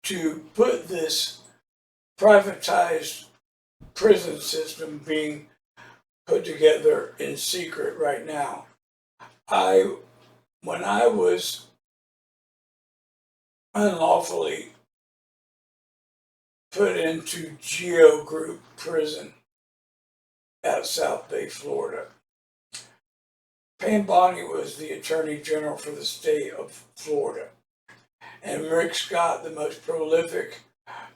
to put this privatized prison system being put together in secret right now. When I was unlawfully put into Geo Group prison at South Bay, Florida, Bondi was the Attorney General for the state of Florida. And Rick Scott, the most prolific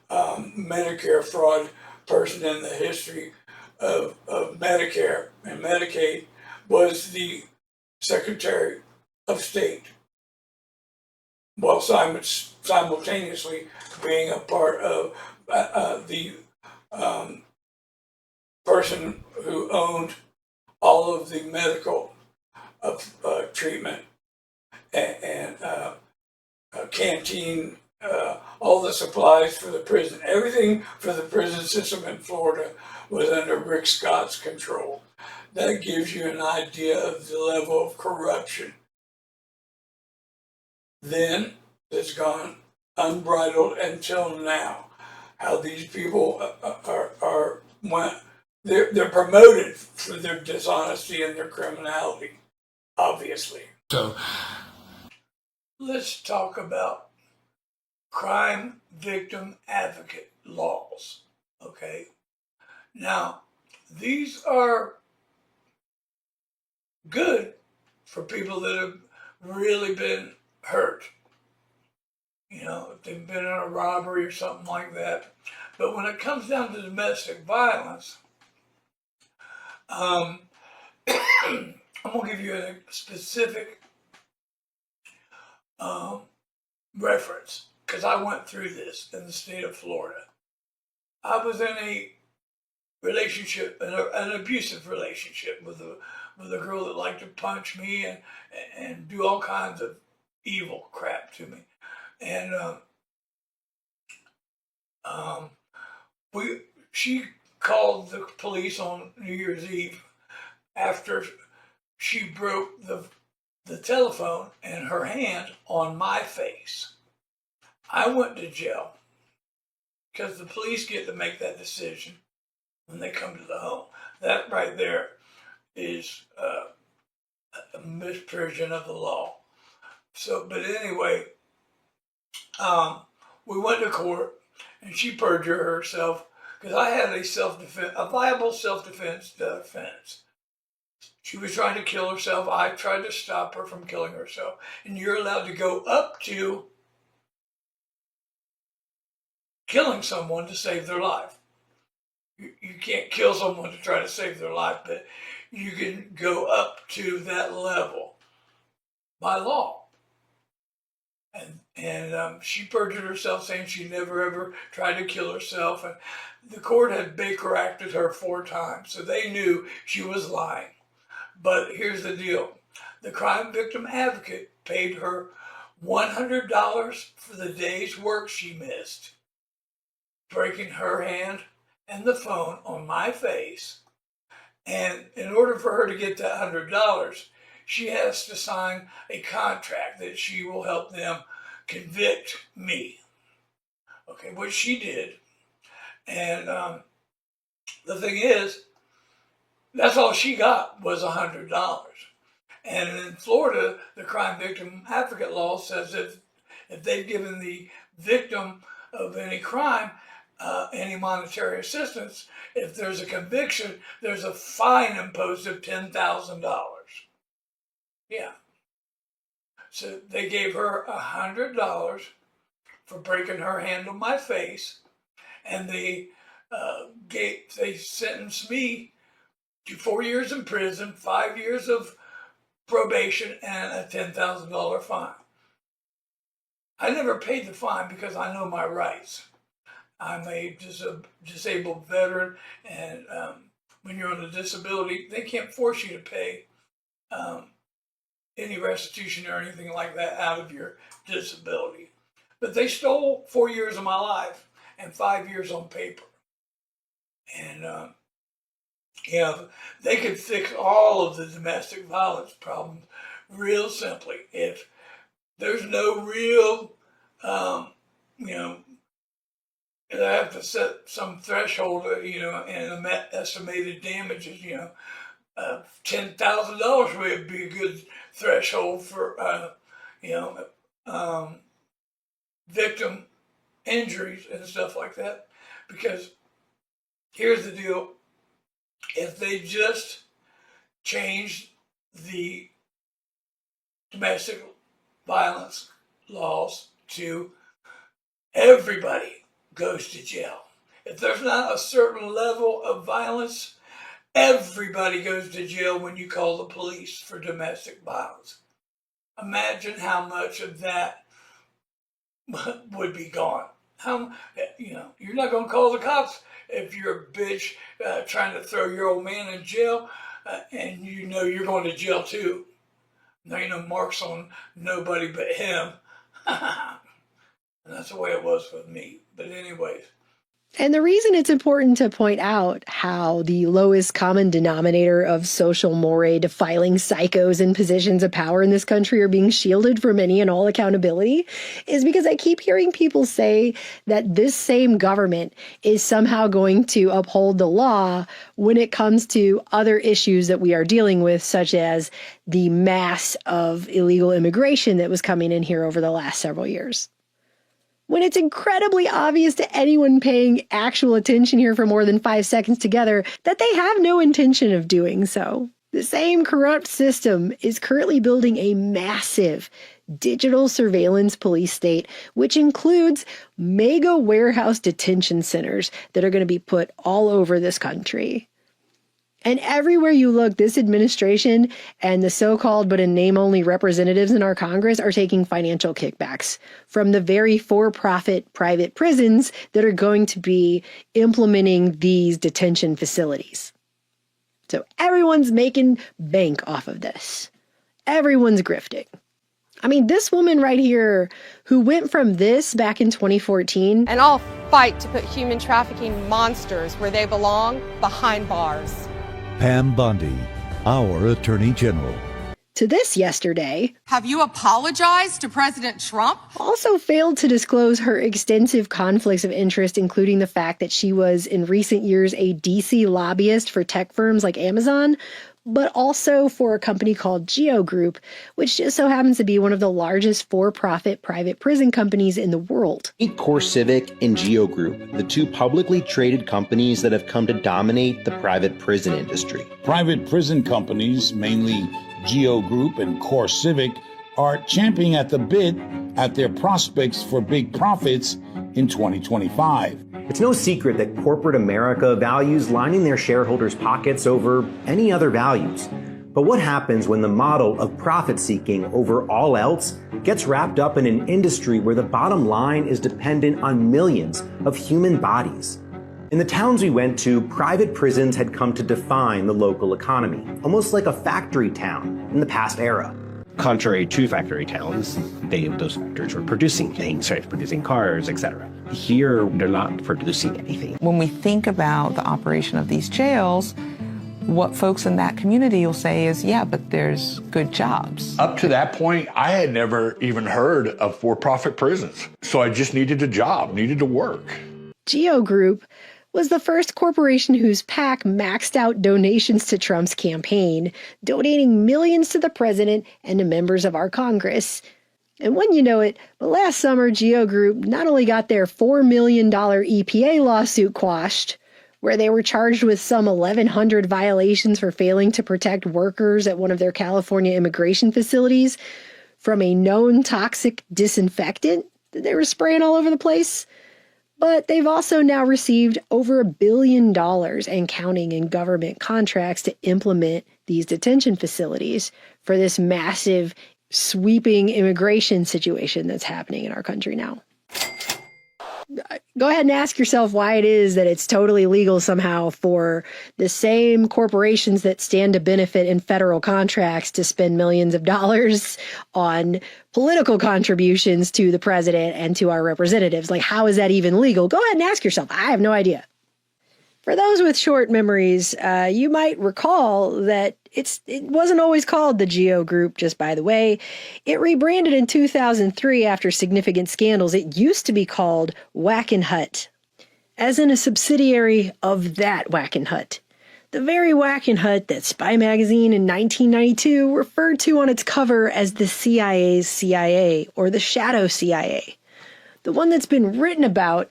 Medicare fraud person in the history of Medicare and Medicaid, was the Secretary of State, while simultaneously being a part of the person who owned all of the medical treatment and canteen, all the supplies for the prison. Everything for the prison system in Florida was under Rick Scott's control. That gives you an idea of the level of corruption. Then it's gone unbridled until now. How these people they're promoted for their dishonesty and their criminality, obviously. So let's talk about crime victim advocate laws. Okay. Now, these are good for people that have really been hurt. You know, if they've been in a robbery or something like that. But when it comes down to domestic violence, I'm going to give you a specific reference, because I went through this in the state of Florida. I was in a relationship, an abusive relationship with a girl that liked to punch me and do all kinds of evil crap to me. And she called the police on New Year's Eve after she broke the telephone and her hand on my face. I went to jail because the police get to make that decision when they come to the home. That right there is a misprision of the law. So, but anyway, we went to court and she perjured herself because I had a viable self-defense defense. She was trying to kill herself. I tried to stop her from killing herself. And you're allowed to go up to killing someone to save their life. You can't kill someone to try to save their life, but you can go up to that level by law. And she perjured herself, saying she never ever tried to kill herself. And the court had Baker acted her 4 times, so they knew she was lying. But here's the deal. The crime victim advocate paid her $100 for the day's work she missed, breaking her hand and the phone on my face. And in order for her to get that $100, she has to sign a contract that she will help them convict me. Okay, which she did. And the thing is, that's all she got was $100. And in Florida, the crime victim advocate law says that if they've given the victim of any crime any monetary assistance, if there's a conviction, there's a fine imposed of $10,000. Yeah. So they gave her $100 for breaking her hand on my face, and they sentenced me to 4 years in prison, 5 years of probation, and a $10,000 fine. I never paid the fine because I know my rights. I'm a disabled veteran, and when you're on a disability, they can't force you to pay any restitution or anything like that out of your disability. But they stole 4 years of my life and 5 years on paper. And, they could fix all of the domestic violence problems real simply if there's no real, they have to set some threshold, and estimated damages, $10,000 would be a good threshold for, you know, victim injuries and stuff like that. Because here's the deal. If they just changed the domestic violence laws to everybody goes to jail. If there's not a certain level of violence, everybody goes to jail when you call the police for domestic violence. Imagine how much of that would be gone. You're not going to call the cops if you're a bitch trying to throw your old man in jail, and you're going to jail too. There ain't no marks on nobody but him. And that's the way it was with me. But anyways. And the reason it's important to point out how the lowest common denominator of social moray defiling psychos in positions of power in this country are being shielded from any and all accountability is because I keep hearing people say that this same government is somehow going to uphold the law when it comes to other issues that we are dealing with, such as the mass of illegal immigration that was coming in here over the last several years. When it's incredibly obvious to anyone paying actual attention here for more than 5 seconds together that they have no intention of doing so. The same corrupt system is currently building a massive digital surveillance police state, which includes mega warehouse detention centers that are going to be put all over this country. And everywhere you look, this administration and the so-called but in name-only representatives in our Congress are taking financial kickbacks from the very for-profit private prisons that are going to be implementing these detention facilities. So everyone's making bank off of this. Everyone's grifting. I mean, this woman right here who went from this back in 2014. And I'll fight to put human trafficking monsters where they belong, behind bars. Pam Bondi, our Attorney General. To this yesterday. Have you apologized to President Trump? Also failed to disclose her extensive conflicts of interest, including the fact that she was in recent years a DC lobbyist for tech firms like Amazon, but also for a company called Geo Group, which just so happens to be one of the largest for-profit private prison companies in the world. CoreCivic and Geo Group, the two publicly traded companies that have come to dominate the private prison industry. Private prison companies, mainly Geo Group and CoreCivic, are champing at the bit at their prospects for big profits in 2025. It's no secret that corporate America values lining their shareholders' pockets over any other values. But what happens when the model of profit-seeking over all else gets wrapped up in an industry where the bottom line is dependent on millions of human bodies? In the towns we went to, private prisons had come to define the local economy, almost like a factory town in the past era. Contrary to factory towns, those factories were producing things, right? Producing cars, etc. Here, they're not producing anything. When we think about the operation of these jails, what folks in that community will say is, yeah, but there's good jobs. Up to that point, I had never even heard of for-profit prisons. So I just needed a job, needed to work. Geo Group was the first corporation whose PAC maxed out donations to Trump's campaign, donating millions to the president and to members of our Congress. And when you know it, but last summer, Geo Group not only got their $4 million EPA lawsuit quashed, where they were charged with some 1,100 violations for failing to protect workers at one of their California immigration facilities from a known toxic disinfectant that they were spraying all over the place, but they've also now received over $1 billion and counting in government contracts to implement these detention facilities for this massive, sweeping immigration situation that's happening in our country now. Go ahead and ask yourself why it is that it's totally legal somehow for the same corporations that stand to benefit in federal contracts to spend millions of dollars on political contributions to the president and to our representatives. Like, how is that even legal? Go ahead and ask yourself. I have no idea. For those with short memories, you might recall that it wasn't always called the Geo Group, just by the way. It rebranded in 2003 after significant scandals. It used to be called Whack and Hut. as in a subsidiary of that Wackenhut. The very Wackenhut that Spy Magazine in 1992 referred to on its cover as the CIA's CIA, or the Shadow CIA. The one that's been written about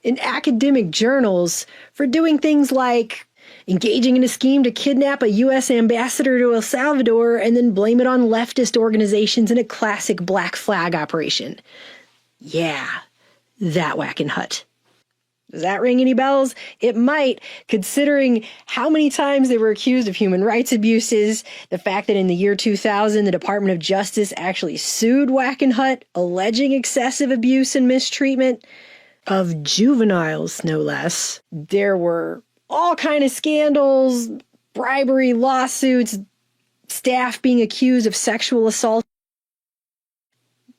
in academic journals for doing things like engaging in a scheme to kidnap a U.S. ambassador to El Salvador and then blame it on leftist organizations in a classic black flag operation. Yeah, that Wackenhut. Does that ring any bells? It might, considering how many times they were accused of human rights abuses, the fact that in the year 2000, the Department of Justice actually sued Wackenhut, alleging excessive abuse and mistreatment of juveniles, no less. There were all kind of scandals, bribery, lawsuits, staff being accused of sexual assault.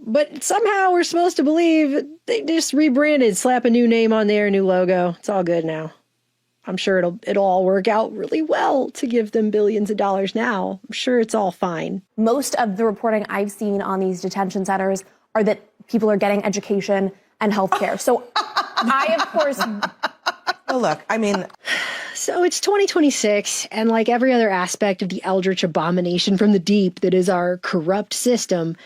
But somehow we're supposed to believe they just rebranded, slap a new name on there, new logo. It's all good now. I'm sure it'll all work out really well to give them billions of dollars now. I'm sure it's all fine. Most of the reporting I've seen on these detention centers are that people are getting education and healthcare. So I, of course... Well, look, I mean... So it's 2026, and like every other aspect of the eldritch abomination from the deep that is our corrupt system,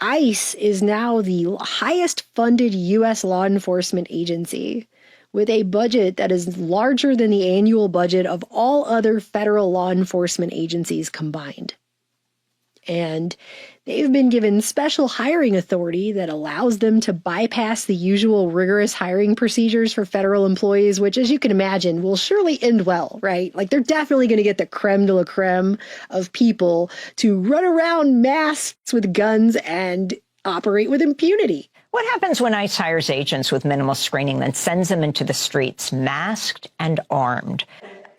ICE is now the highest funded U.S. law enforcement agency, with a budget that is larger than the annual budget of all other federal law enforcement agencies combined. And they've been given special hiring authority that allows them to bypass the usual rigorous hiring procedures for federal employees, which, as you can imagine, will surely end well, right? Like, they're definitely going to get the creme de la creme of people to run around masked with guns and operate with impunity. What happens when ICE hires agents with minimal screening, then sends them into the streets masked and armed?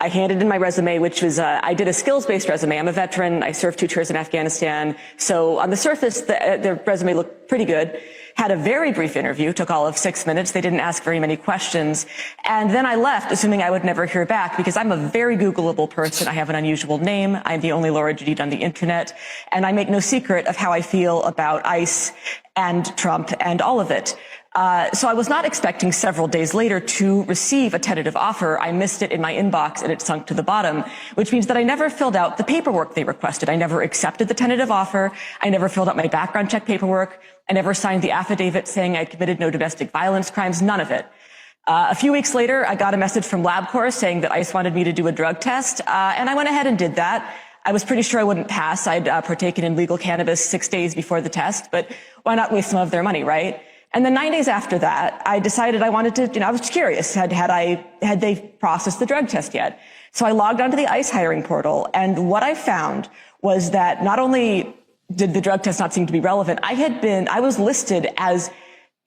I handed in my resume, which was, I did a skills-based resume. I'm a veteran. I served 2 tours in Afghanistan. So on the surface, the resume looked pretty good. Had a very brief interview, took all of 6 minutes. They didn't ask very many questions. And then I left, assuming I would never hear back, because I'm a very Googleable person. I have an unusual name. I'm the only Laura Jadid on the internet. And I make no secret of how I feel about ICE and Trump and all of it. So I was not expecting several days later to receive a tentative offer. I missed it in my inbox and it sunk to the bottom, which means that I never filled out the paperwork they requested. I never accepted the tentative offer. I never filled out my background check paperwork. I never signed the affidavit saying I committed no domestic violence crimes, none of it. A few weeks later, I got a message from LabCorp saying that ICE wanted me to do a drug test, and I went ahead and did that. I was pretty sure I wouldn't pass. I'd partaken in legal cannabis 6 days before the test, but why not waste some of their money, right? And then 9 days after that, I decided I wanted to, I was curious, had they processed the drug test yet? So I logged onto the ICE hiring portal, and what I found was that not only did the drug test not seem to be relevant, I was listed as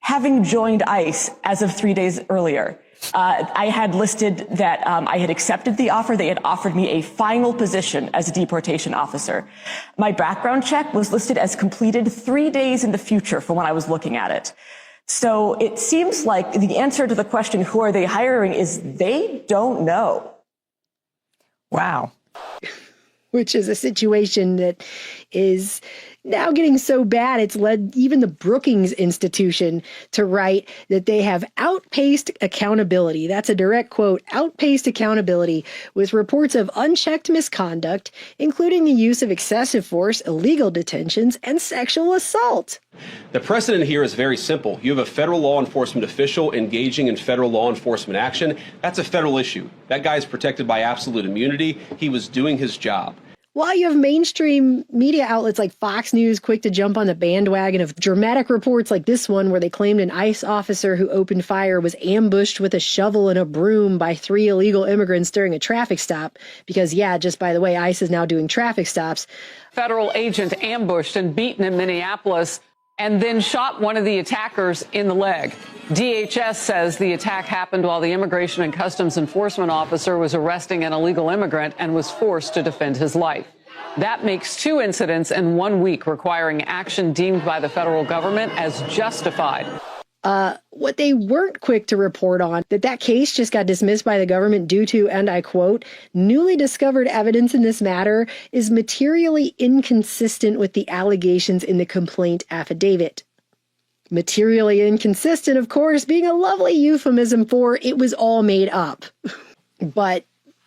having joined ICE as of 3 days earlier. I had listed that I had accepted the offer. They had offered me a final position as a deportation officer. My background check was listed as completed 3 days in the future from when I was looking at it. So it seems like the answer to the question, who are they hiring, is they don't know. Wow. Which is a situation that is now getting so bad it's led even the Brookings Institution to write that they have outpaced accountability. That's a direct quote, outpaced accountability, with reports of unchecked misconduct, including the use of excessive force, illegal detentions, and sexual assault. The precedent here is very simple. You have a federal law enforcement official engaging in federal law enforcement action. That's a federal issue. That guy's protected by absolute immunity. He was doing his job. While you have mainstream media outlets like Fox News quick to jump on the bandwagon of dramatic reports like this one, where they claimed an ICE officer who opened fire was ambushed with a shovel and a broom by 3 illegal immigrants during a traffic stop, because, yeah, just by the way, ICE is now doing traffic stops. Federal agent ambushed and beaten in Minneapolis and then shot one of the attackers in the leg. DHS says the attack happened while the Immigration and Customs Enforcement officer was arresting an illegal immigrant and was forced to defend his life. That makes 2 incidents in 1 week, requiring action deemed by the federal government as justified. What they weren't quick to report on, that case just got dismissed by the government due to, and I quote, newly discovered evidence in this matter is materially inconsistent with the allegations in the complaint affidavit. Materially inconsistent, of course, being a lovely euphemism for it was all made up. But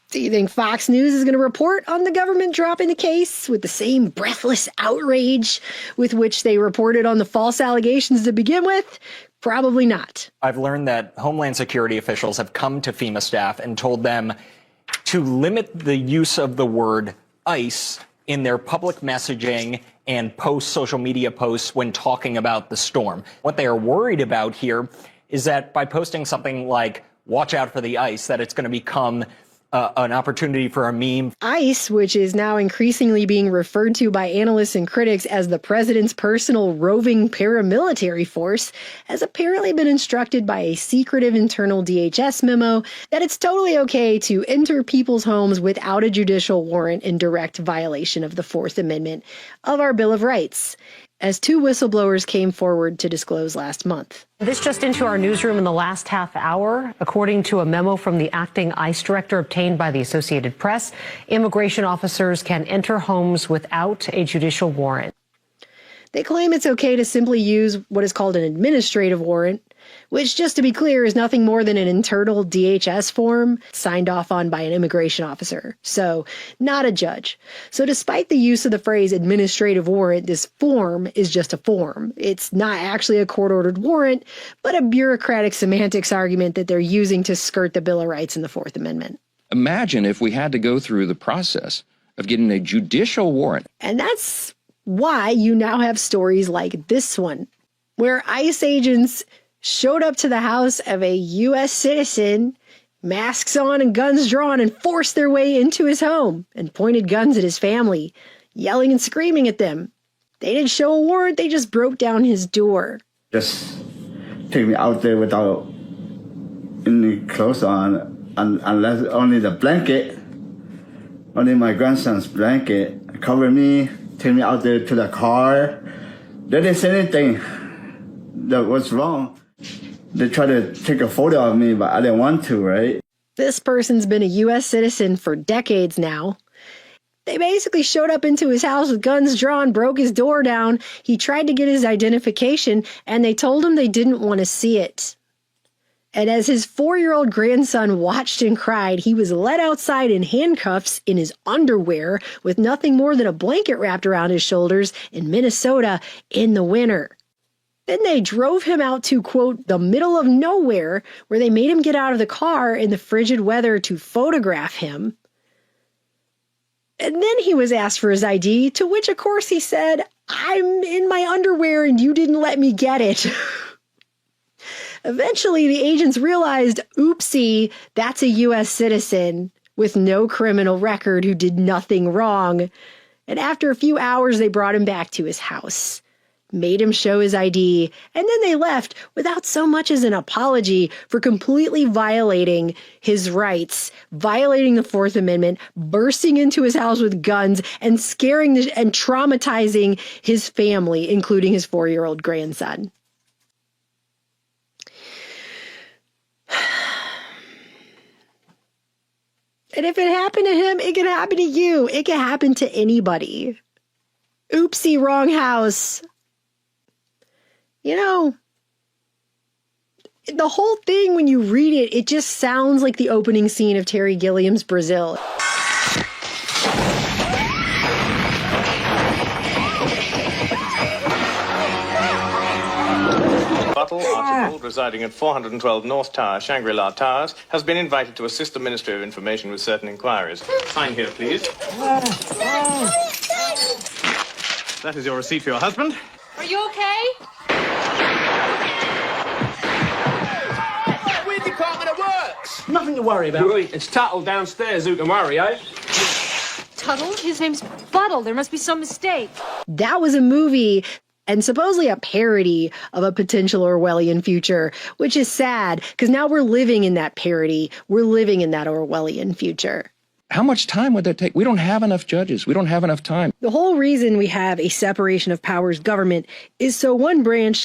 do you think Fox News is going to report on the government dropping the case with the same breathless outrage with which they reported on the false allegations to begin with? Probably not. I've learned that Homeland Security officials have come to FEMA staff and told them to limit the use of the word ICE in their public messaging and social media posts when talking about the storm. What they are worried about here is that by posting something like, watch out for the ICE, that it's going to become an opportunity for a meme. ICE, which is now increasingly being referred to by analysts and critics as the president's personal roving paramilitary force, has apparently been instructed by a secretive internal DHS memo that it's totally okay to enter people's homes without a judicial warrant in direct violation of the Fourth Amendment of our Bill of Rights, as two whistleblowers came forward to disclose last month. This just into our newsroom in the last half hour. According to a memo from the acting ICE director obtained by the Associated Press, immigration officers can enter homes without a judicial warrant. They claim it's okay to simply use what is called an administrative warrant, which, just to be clear, is nothing more than an internal DHS form signed off on by an immigration officer. So, not a judge. So despite the use of the phrase administrative warrant, this form is just a form. It's not actually a court-ordered warrant, but a bureaucratic semantics argument that they're using to skirt the Bill of Rights and the Fourth Amendment. Imagine if we had to go through the process of getting a judicial warrant. And that's why you now have stories like this one, where ICE agents showed up to the house of a U.S. citizen, masks on and guns drawn, and forced their way into his home and pointed guns at his family, yelling and screaming at them. They didn't show a warrant, they just broke down his door. Just take me out there without any clothes on, unless only the blanket, only my grandson's blanket, cover me, take me out there to the car. They didn't say anything that was wrong. They tried to take a photo of me, but I didn't want to, right? This person's been a U.S. citizen for decades now. They basically showed up into his house with guns drawn, broke his door down. He tried to get his identification, and they told him they didn't want to see it. And as his 4-year-old grandson watched and cried, he was led outside in handcuffs in his underwear with nothing more than a blanket wrapped around his shoulders in Minnesota in the winter. Then they drove him out to, quote, the middle of nowhere, where they made him get out of the car in the frigid weather to photograph him. And then he was asked for his ID, to which, of course, he said, I'm in my underwear and you didn't let me get it. Eventually, the agents realized, oopsie, that's a U.S. citizen with no criminal record who did nothing wrong. And after a few hours, they brought him back to his house, made him show his ID, and then they left without so much as an apology for completely violating his rights, violating the Fourth Amendment, bursting into his house with guns, and scaring and traumatizing his family, including his 4-year-old grandson. And if it happened to him, it can happen to you. It can happen to anybody. Oopsie, wrong house. You know, the whole thing, when you read it, it just sounds like the opening scene of Terry Gilliam's Brazil. Buttle, Archibald, residing at 412 North Tower, Shangri-La Towers, has been invited to assist the Ministry of Information with certain inquiries. Sign here, please. That is your receipt for your husband. Are you okay? We're Department of Works. Nothing to worry about. It's Tuttle downstairs who can worry, eh? Tuttle? His name's Buttle. There must be some mistake. That was a movie and supposedly a parody of a potential Orwellian future, which is sad because now we're living in that parody. We're living in that Orwellian future. How much time would that take? We don't have enough judges. We don't have enough time. The whole reason we have a separation of powers government is so one branch